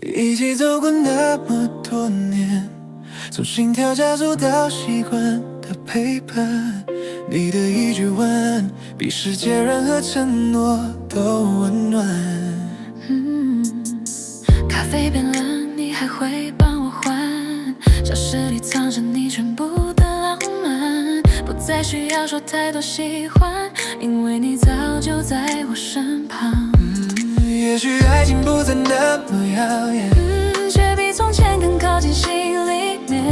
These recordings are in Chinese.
一起走过那么多年，从心跳加速到习惯的陪伴，你的一句晚，比世界任何承诺都温暖。咖啡变冷，你还会帮我换，教室里藏着你全部的浪漫，不再需要说太多喜欢，因为你早就在我身旁。也许爱情不再那么遥远，却比从前更靠近心里面。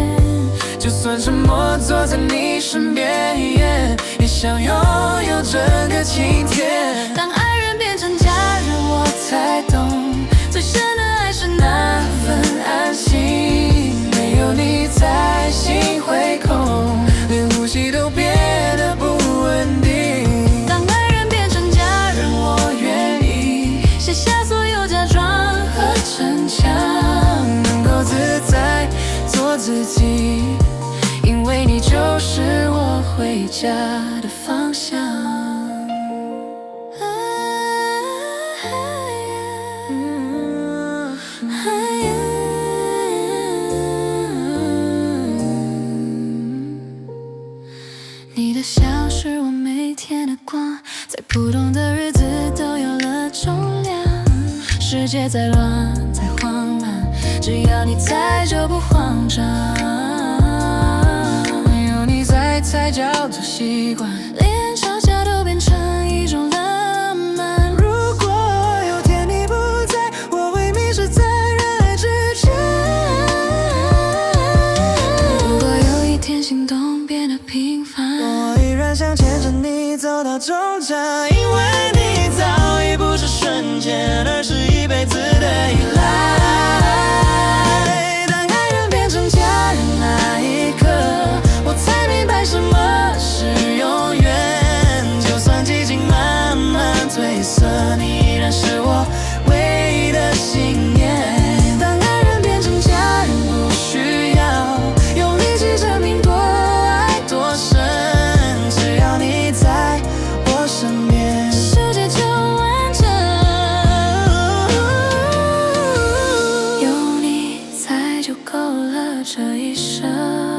就算沉默坐在你身边，也想拥有整个晴天。当爱人变成家人，我才懂，最深的爱是那份安心。没有你在，心会空，连呼吸都变得不稳定。当爱人变成家人，我愿意卸下所有假装和逞强，能够自在做自己，因为你就是我回家的方向。你的笑是我每天的光，在不同的日子都有了重量。世界再乱再慌乱，只要你在就不慌张。有你在才叫做习惯，连吵架都变成一种浪漫。如果有天你不在，我会迷失在人海之间。如果有一天心动变得平凡，我依然想牵着你走到终站，因为你早已不是瞬间，而是一辈子的依赖。当爱人变成家人那一刻，我才明白什么是永远。就算激情慢慢褪色，你依然是我唯一的信念。当爱人变成家人，不需要用力气证明多爱多深，只要你在我身边，世界就完整。有你在就够了，这一生。